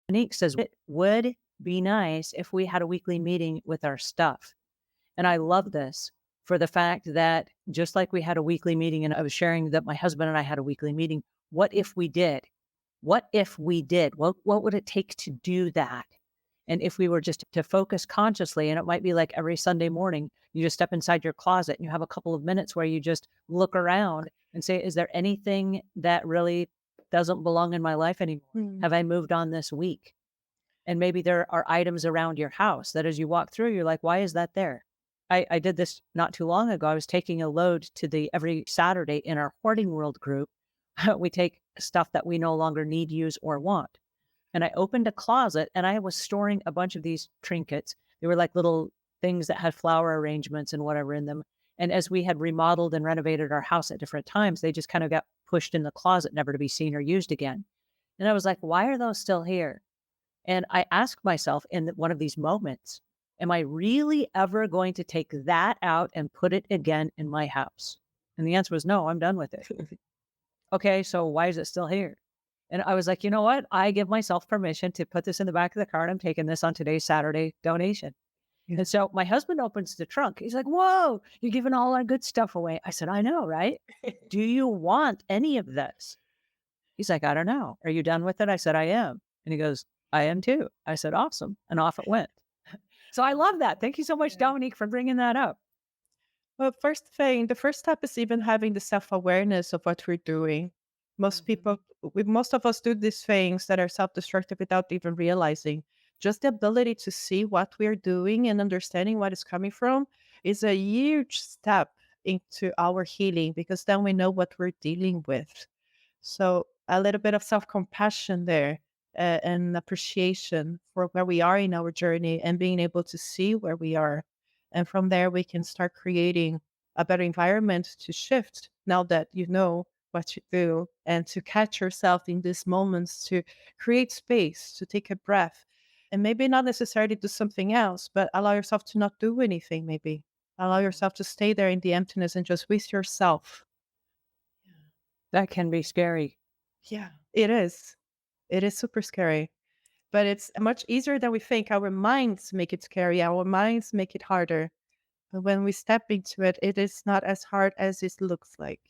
Nick says, it would be nice if we had a weekly meeting with our stuff. And I love this for the fact that just like we had a weekly meeting, and I was sharing that my husband and I had a weekly meeting. What if we did? What if we did? What would it take to do that? And if we were just to focus consciously, and it might be like every Sunday morning, you just step inside your closet and you have a couple of minutes where you just look around and say, is there anything that really doesn't belong in my life anymore? Mm. Have I moved on this week? And maybe there are items around your house that as you walk through, you're like, why is that there? I did this not too long ago. I was taking a load to the every Saturday in our Hoarding World group. We take stuff that we no longer need, use, or want. And I opened a closet and I was storing a bunch of these trinkets. They were like little things that had flower arrangements and whatever in them. And as we had remodeled and renovated our house at different times, they just kind of got pushed in the closet, never to be seen or used again. And I was like, why are those still here? And I asked myself in one of these moments, am I really ever going to take that out and put it again in my house? And the answer was no, I'm done with it. Okay, so why is it still here? And I was like, you know what? I give myself permission to put this in the back of the car and I'm taking this on today's Saturday donation. Yeah. And so my husband opens the trunk. He's like, whoa, you're giving all our good stuff away. I said, I know, right? Do you want any of this? He's like, I don't know. Are you done with it? I said, I am. And he goes, I am too. I said, awesome. And off it went. So I love that. Thank you so much, Yeah. Dominique, for bringing that up. Well, the first step is even having the self-awareness of what we're doing. Most Mhm. people, most of us do these things that are self-destructive without even realizing. Just the ability to see what we're doing and understanding what is coming from is a huge step into our healing because then we know what we're dealing with. So a little bit of self-compassion there, and appreciation for where we are in our journey and being able to see where we are. And from there, we can start creating a better environment to shift now that you know what to do and to catch yourself in these moments to create space, to take a breath and maybe not necessarily do something else, but allow yourself to not do anything, maybe. Allow yourself to stay there in the emptiness and just with yourself. That can be scary. Yeah, it is. It is super scary, but it's much easier than we think. Our minds make it scary. Our minds make it harder. But when we step into it, it is not as hard as it looks like.